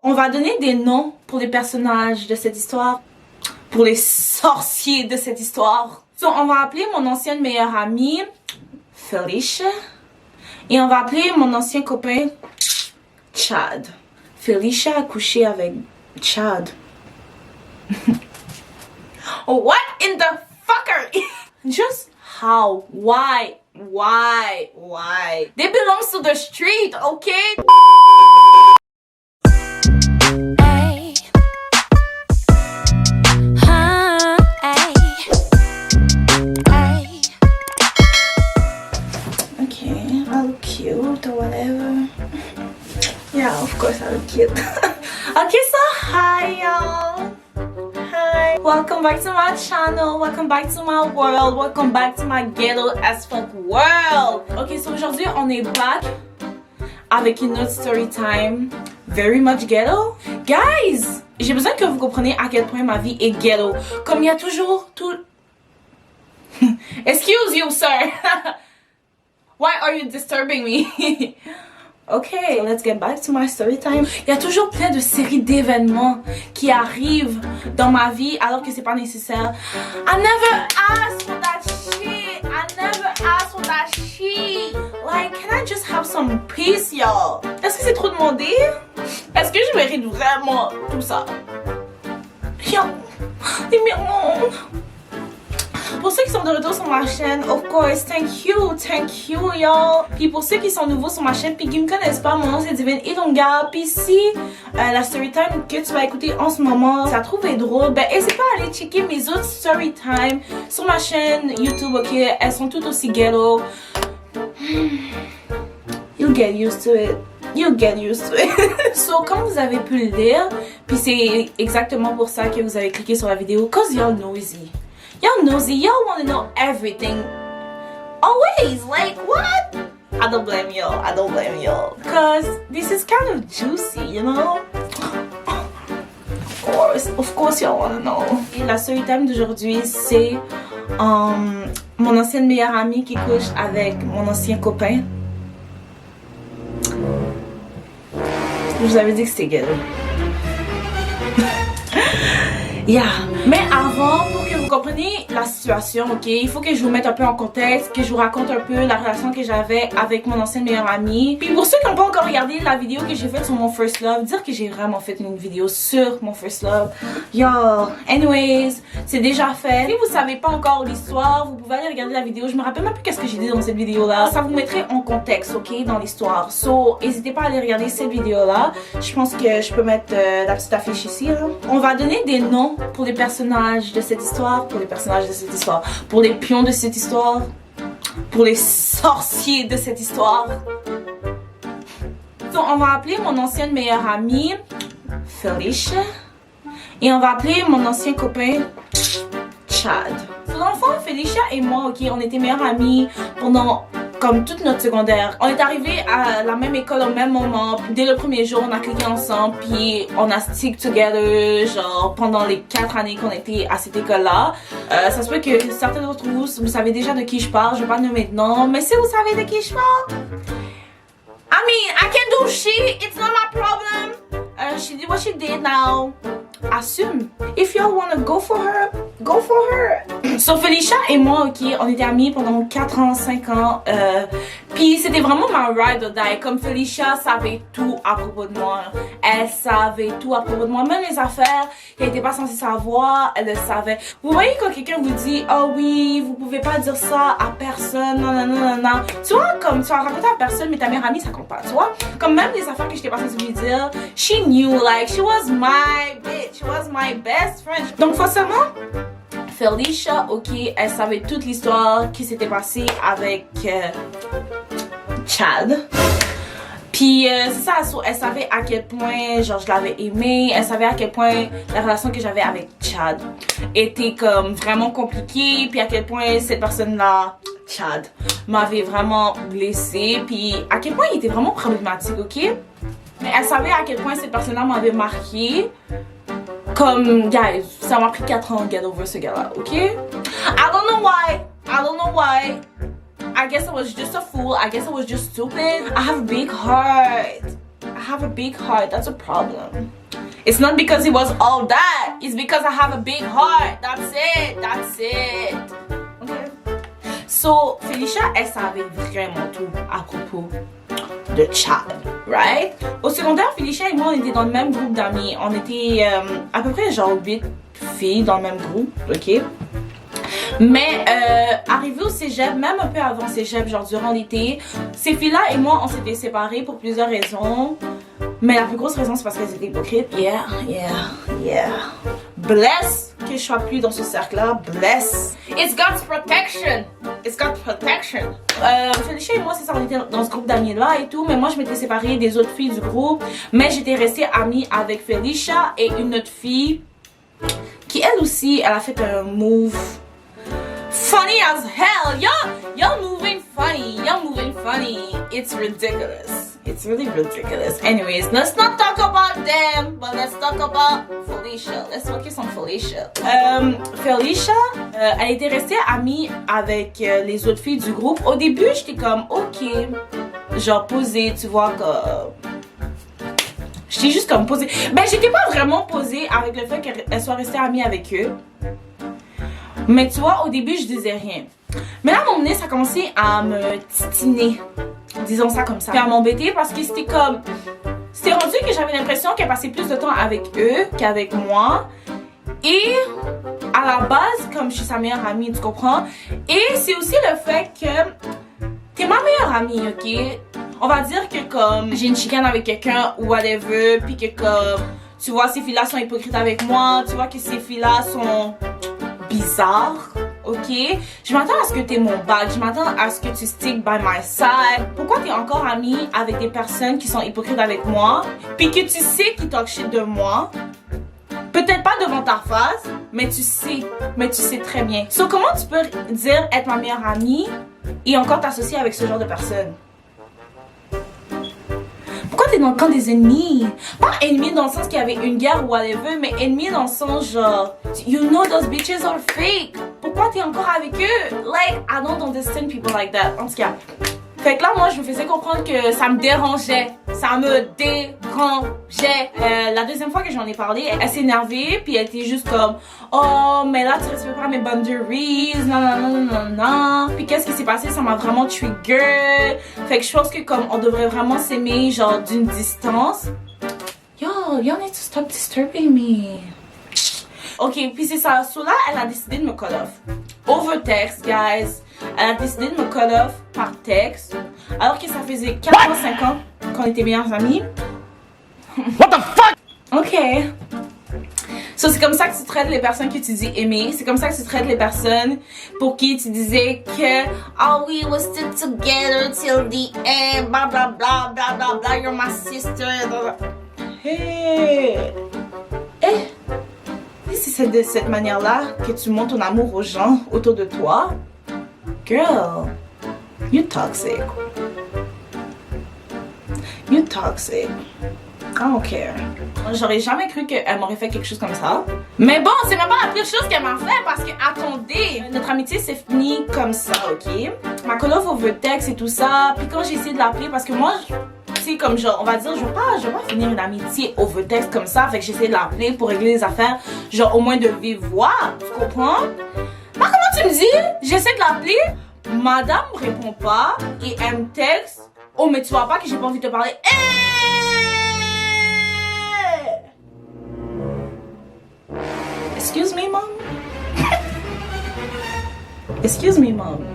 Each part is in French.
On va donner des noms pour les personnages de cette histoire, pour les sorciers de cette histoire. So, on va appeler mon ancienne meilleure amie Felicia et on va appeler mon ancien copain Chad. Felicia a couché avec Chad. What in the fucker? Just how? Why? They belong to the street, okay? Okay, I look cute or whatever. Yeah, of course I look cute. Okay, so hi y'all. Hi. Welcome back to my channel. Welcome back to my world. Welcome back to my ghetto as fuck world. Okay, so aujourd'hui on est back avec une autre story time. Very much ghetto. Guys, j'ai besoin que vous compreniez à quel point ma vie est ghetto. Comme il y a toujours tout... Excuse you, sir. Why are you disturbing me? Okay, so let's get back to my story time. Il y a toujours plein de séries d'événements qui arrivent dans ma vie alors que c'est pas nécessaire. I never asked for that shit. Like, can I just have some peace, y'all? Est-ce que c'est trop demandé? Est-ce que je mérite vraiment tout ça? Yo, leave me alone. Pour ceux qui sont de retour sur ma chaîne, of course, thank you, y'all. Puis pour ceux qui sont nouveaux sur ma chaîne, puis qui me connaissent pas, mon nom c'est Divine Ilonga. Puis si la storytime que tu vas écouter en ce moment, ça trouve drôle, ben n'hésite pas à aller checker mes autres storytime sur ma chaîne YouTube, ok? Elles sont toutes aussi ghetto. You'll get used to it. So, comme vous avez pu le lire, puis c'est exactement pour ça que vous avez cliqué sur la vidéo, cause y'all nosy. Y'all nosy, y'all wanna know everything. Always, like, what? I don't blame y'all. Cause this is kind of juicy, you know? Of course y'all wanna know. Et la story time d'aujourd'hui, c'est mon ancienne meilleure amie qui couche avec mon ancien copain. Je vous avais dit que c'était ghetto. Yeah. Mais avant, pour que vous compreniez la situation, ok, il faut que je vous mette un peu en contexte, que je vous raconte un peu la relation que j'avais avec mon ancienne meilleure amie. Puis pour ceux qui n'ont pas encore regardé la vidéo que j'ai faite sur mon first love, dire que j'ai vraiment fait une vidéo sur mon first love. Yo, anyways, c'est déjà fait. Si vous savez pas encore l'histoire, vous pouvez aller regarder la vidéo. Je me rappelle même plus qu'est-ce que j'ai dit dans cette vidéo là. Ça vous mettrait en contexte, ok, dans l'histoire. So, n'hésitez pas à aller regarder cette vidéo là. Je pense que je peux mettre la petite affiche ici là. On va donner des noms pour les personnages de cette histoire, pour les pions de cette histoire, pour les sorciers de cette histoire. Donc, on va appeler mon ancienne meilleure amie Felicia et on va appeler mon ancien copain Chad. Dans le fond, Felicia et moi, ok, on était meilleures amies pendant comme toute notre secondaire. On est arrivés à la même école au même moment. Dès le premier jour, on a cliqué ensemble, puis on a stick together, genre pendant les 4 années qu'on était à cette école-là. Ça se peut que certains d'entre vous savez déjà de qui je parle. Je vais pas nommer de nom, mais si vous savez de qui je parle, I mean, I can do shit. It's not my problem. She did what she did now. Assume. If y'all wanna go for her, go for her. So Felicia et moi, ok, on était amis pendant 4 ans, 5 ans. Puis c'était vraiment ma ride or die. Comme Felicia savait tout à propos de moi. Elle savait tout à propos de moi. Même les affaires qu'elle n'était pas censée savoir, elle le savait. Vous voyez quand quelqu'un vous dit, oh oui, vous pouvez pas dire ça à personne, non. Tu vois, comme tu vas raconter à personne, mais ta meilleure amie, ça compte pas, tu vois. Comme même les affaires que j'étais pas censée lui dire, she knew, like, she was my bitch. She was my best friend. Donc forcément, Felicia, ok, elle savait toute l'histoire qui s'était passée avec Chad. Puis c'est ça, elle savait à quel point genre je l'avais aimé, elle savait à quel point la relation que j'avais avec Chad était comme vraiment compliquée, puis à quel point cette personne-là, Chad, m'avait vraiment blessée, puis à quel point il était vraiment problématique, ok? Mais elle savait à quel point cette personne-là m'avait marqué. Comme, guys, ça m'a pris 4 ans de get over ce gars-là, ok? I don't know why. I guess I was just a fool. I guess I was just stupid. I have a big heart. I have a big heart. That's a problem. It's not because it was all that. It's because I have a big heart. That's it. That's it. Okay. So, Felicia, elle savait vraiment tout à propos de Chad, right? Au secondaire, Felicia et moi, on était dans le même groupe d'amis. On était à peu près genre 8 filles dans le même groupe, ok? Mais arrivé au cégep, même un peu avant cégep, genre durant l'été, ces filles-là et moi, on s'était séparés pour plusieurs raisons. Mais la plus grosse raison, c'est parce qu'elles étaient hypocrites. Yeah. Bless que je sois plus dans ce cercle-là. Bless. It's God's protection. It's God's protection. Felicia et moi, c'est ça, on était dans ce groupe d'amis-là et tout. Mais moi, je m'étais séparée des autres filles du groupe. Mais j'étais restée amie avec Felicia et une autre fille qui, elle aussi, elle a fait un move funny as hell. Y'all moving funny. It's ridiculous. It's really ridiculous. Anyways, let's not talk about them, but let's talk about Felicia. Let's focus on Felicia. Felicia, elle était restée amie avec les autres filles du groupe. Au début, j'étais comme, ok, genre posée, tu vois, comme... J'étais juste comme posée. Ben, j'étais pas vraiment posée avec le fait qu'elle soit restée amie avec eux. Mais tu vois, au début, je disais rien. Mais là, à un moment donné, ça a commencé à me titiner. Disons ça comme ça. Puis à m'embêter parce que c'était comme... C'était rendu que j'avais l'impression qu'elle passait plus de temps avec eux qu'avec moi. Et à la base, comme je suis sa meilleure amie, tu comprends? Et c'est aussi le fait que t'es ma meilleure amie, ok? On va dire que comme j'ai une chicane avec quelqu'un ou whatever, puis que comme... Tu vois, ces filles-là sont hypocrites avec moi. Tu vois que ces filles-là sont bizarres. Ok, je m'attends à ce que tu aies mon bac, je m'attends à ce que tu stick by my side. Pourquoi tu es encore amie avec des personnes qui sont hypocrites avec moi, puis que tu sais qu'ils talk shit de moi? Peut-être pas devant ta face, mais tu sais très bien. So, comment tu peux dire être ma meilleure amie et encore t'associer avec ce genre de personnes? Pourquoi t'es dans le camp des ennemis? Pas ennemis dans le sens qu'il y avait une guerre ou whatever, mais ennemis dans le sens genre, you know those bitches are fake. Pourquoi t'es encore avec eux? Like, I don't understand people like that. En tout cas. Fait que là, moi, je me faisais comprendre que ça me dérangeait. Ça me dérangeait. La deuxième fois que j'en ai parlé, elle s'est énervée, puis elle était juste comme, oh, mais là, tu respectes pas mes boundaries, non. Puis qu'est-ce qui s'est passé? Ça m'a vraiment trigger. Fait que je pense que comme on devrait vraiment s'aimer, genre d'une distance. Y'all need to stop disturbing me. Ok, puis c'est ça. So là, elle a décidé de me cut off. Over text, guys. Elle a décidé de me cut off par texte. Alors que ça faisait 4 ans, 5 ans qu'on était meilleures amies. What the fuck? Ok. So c'est comme ça que tu traites les personnes que tu dis aimer. C'est comme ça que tu traites les personnes pour qui tu disais que oh we will stick together till the end. Blah blah blah blah blah blah. You're my sister. Hey. C'est de cette manière-là que tu montres ton amour aux gens autour de toi. Girl, you toxic. You toxic. I don't care. J'aurais jamais cru qu'elle m'aurait fait quelque chose comme ça. Mais bon, c'est même pas la pire chose qu'elle m'a fait parce que, attendez, notre amitié s'est finie comme ça, ok? Ma call off over text et tout ça. Puis quand j'ai essayé de l'appeler, parce que moi, c'est comme genre, on va dire, je veux pas finir une amitié over text comme ça. Fait que j'essaie de l'appeler pour régler les affaires, genre au moins de vive voix, tu comprends? Mais comment tu me dis? J'essaie de l'appeler, madame me répond pas et elle me texte. Oh, mais tu vois pas que j'ai pas envie de te parler. Excuse me, mom? Excuse me, mom.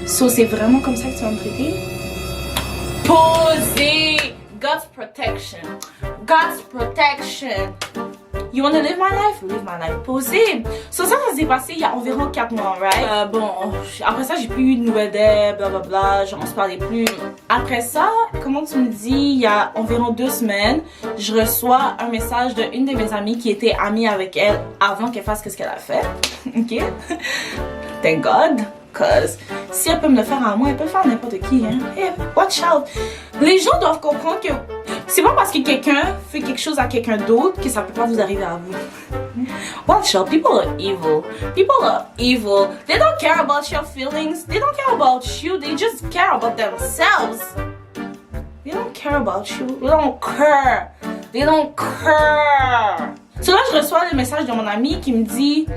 So, c'est vraiment comme ça que tu vas me traiter? Posé! God's protection. God's protection. You wanna live my life? Live my life. Posé. So, ça s'est passé il y a environ 4 mois, right? Bon, après ça, j'ai plus eu de nouvelles d'elle, blablabla, genre on se parlait plus. Après ça, comment tu me dis, il y a environ 2 semaines, je reçois un message d'une de mes amies qui était amie avec elle avant qu'elle fasse ce qu'elle a fait. Ok? Thank God. Cause si elle peut me le faire à moi, elle peut le faire à n'importe qui. Hein? Hey, watch out. Les gens doivent comprendre que c'est pas parce que quelqu'un fait quelque chose à quelqu'un d'autre que ça peut pas vous arriver à vous. Watch out. People are evil. People are evil. They don't care about your feelings. They don't care about you. They just care about themselves. They don't care about you. They don't care. They don't care. So là, je reçois le message de mon ami qui me dit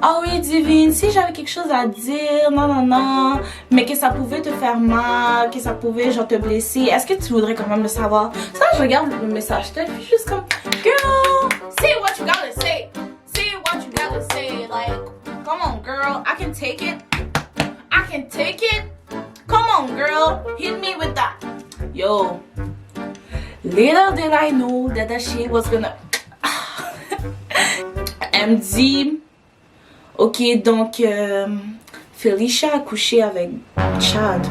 ah oui, Divine, si j'avais quelque chose à dire, non, non, non, mais que ça pouvait te faire mal, que ça pouvait genre te blesser, est-ce que tu voudrais quand même le savoir? Ça, je regarde le message texte, puis je suis juste comme girl, say what you gotta say. Say what you gotta say. Like, come on, girl, I can take it. I can take it. Come on, girl, hit me with that. Yo, little did I know that shit was gonna. Elle me dit, ok, donc Felicia a couché avec Chad.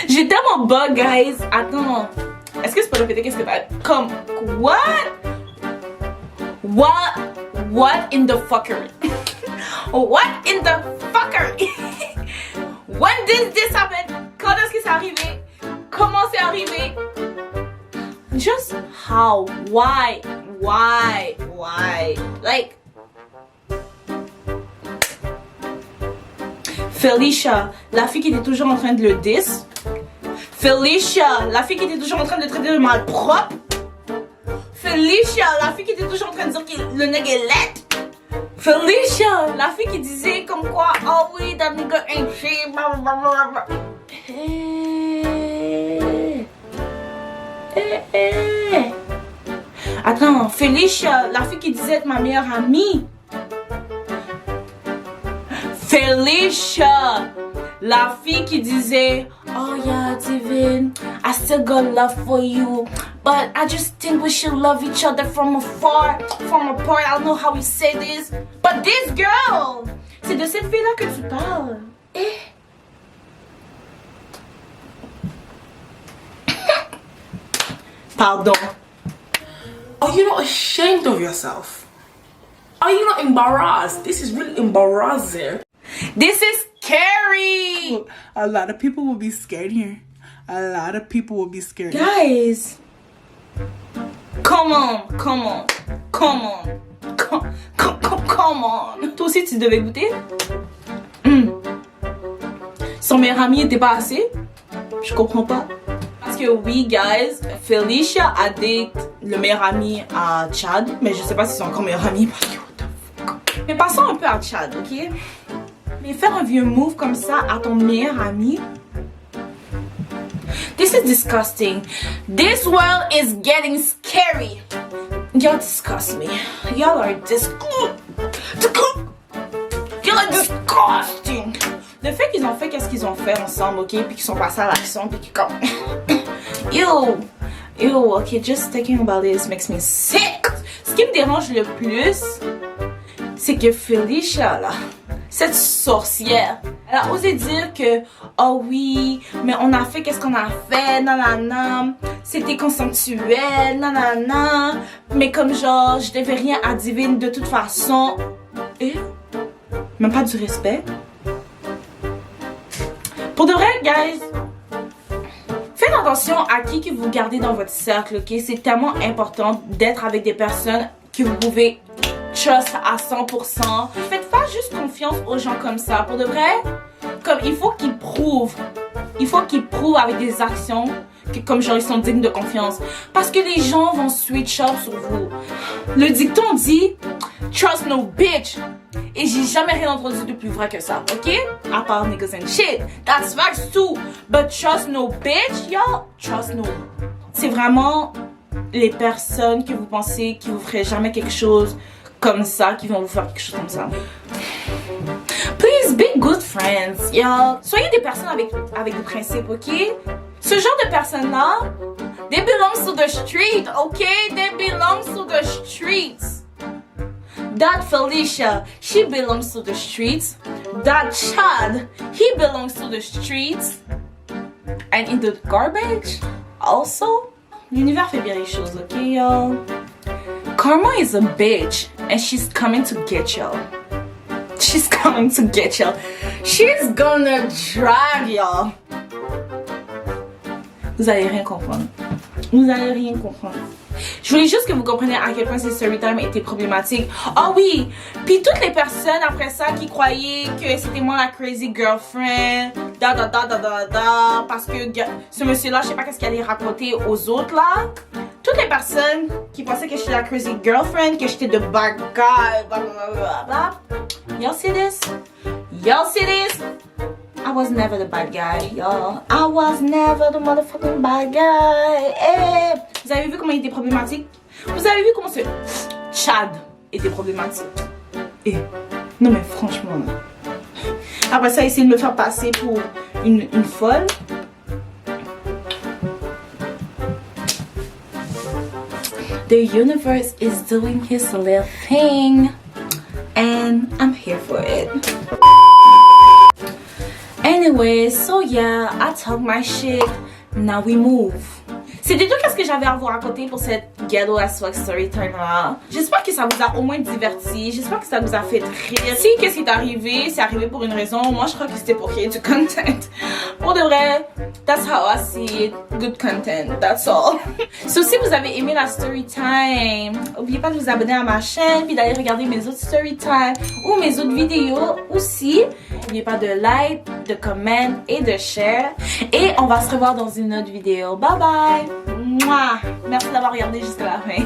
J'ai tellement bug, guys. Attends, est-ce que c'est pas répéter qu'est-ce que t'as comme what? What in the fuckery? What in the fuckery? When did this happen? Quand est-ce que c'est arrivé? Comment c'est arrivé? Just how? Why? Like, Felicia, la fille qui était toujours en train de le diss. Felicia, la fille qui était toujours en train de le traiter de malpropre. Felicia, la fille qui était toujours en train de dire que le nègre est laid. Felicia, la fille qui disait comme quoi, oh oui, that nigga ain't shit, blablabla. Attends, Felicia, la fille qui disait être ma meilleure amie. Felicia, la fille qui disait, oh yeah, Divine, I still got love for you, but I just think we should love each other from afar, from apart. I don't know how we say this, but this girl, c'est de cette fille-là que tu parles. Pardon. Are you not ashamed of yourself? Are you not embarrassed? This is really embarrassing. This is scary. A lot of people will be scared here. A lot of people will be scared. Guys, come on. Toi aussi, tu devais goûter? Son meilleur ami était pas assez? Je comprends pas. Parce que oui, guys, Felicia a date le meilleur ami à Chad, mais je sais pas s'ils sont encore meilleurs amis parce que what the fuck. Mais passons un peu à Chad, ok? Mais faire un vieux move comme ça à ton meilleur ami, this is disgusting. This world is getting scary. Y'all disgust me. Y'all are disgusting. Le fait qu'ils ont fait qu'est-ce qu'ils ont fait ensemble, ok, puis qu'ils sont passés à l'action, puis qu'ils comme ew, ok, just thinking about this makes me sick. Ce qui me dérange le plus, c'est que Felicia là, cette sorcière, elle a osé dire que oh oui, mais on a fait qu'est-ce qu'on a fait, nanana, c'était consensuel, nanana, mais comme genre je devais rien à Divine de toute façon. Et même pas du respect. Pour de vrai, guys, faites attention à qui que vous gardez dans votre cercle, ok? C'est tellement important d'être avec des personnes que vous pouvez trust à 100%. Faites pas juste confiance aux gens comme ça. Pour de vrai, comme il faut qu'ils prouvent. Il faut qu'ils prouvent avec des actions que comme genre ils sont dignes de confiance. Parce que les gens vont switch up sur vous. Le dicton dit trust no bitch. Et j'ai jamais rien entendu de plus vrai que ça, ok? À part niggas and shit. That's facts too. But trust no bitch, y'all. Trust no. C'est vraiment les personnes que vous pensez qui vous feraient jamais quelque chose comme ça, qui vont vous faire quelque chose comme ça. Please be good friends, y'all. Soyez des personnes avec des principes, ok? Ce genre de personnes-là, they belong to the street, ok? They belong to the streets. That Felicia, she belongs to the streets. That Chad, he belongs to the streets. And in the garbage, also. L'univers fait bien les choses, ok, y'all? Karma is a bitch, and she's coming to get y'all. She's coming to get y'all. She's gonna drag y'all. Vous allez rien comprendre. Vous allez rien comprendre. Je voulais juste que vous compreniez à quel point ces storytime étaient problématiques. Ah oui! Puis toutes les personnes après ça qui croyaient que c'était moi la crazy girlfriend, parce que ce monsieur-là, je sais pas qu'est-ce qu'il allait raconter aux autres là. Toutes les personnes qui pensaient que j'étais la crazy girlfriend, que j'étais the bad guy, blablabla. Y'all see this? Y'all see this? I was never the bad guy, y'all. I was never the motherfucking bad guy. Hey. Vous avez vu comment il était problématique? Vous avez vu comment ce Chad était problématique? Et non mais franchement, non. Après ça, essayer de me faire passer pour une folle. The universe is doing his little thing, and I'm here for it. Anyway, so yeah, I talk my shit. Now we move. C'était tout ce que j'avais à vous raconter pour cette ghetto as fuck story time là. J'espère que ça vous a au moins diverti. J'espère que ça vous a fait rire. Si qu'est-ce qui est arrivé, c'est arrivé pour une raison. Moi, je crois que c'était pour créer du content. Pour de vrai, that's how I see it. Good content, that's all. So, si vous avez aimé la story time, n'oubliez pas de vous abonner à ma chaîne puis d'aller regarder mes autres story time ou mes autres vidéos aussi. N'oubliez pas de like, de comment et de share. Et on va se revoir dans une autre vidéo. Bye bye! Mouah. Merci d'avoir regardé jusqu'à la fin.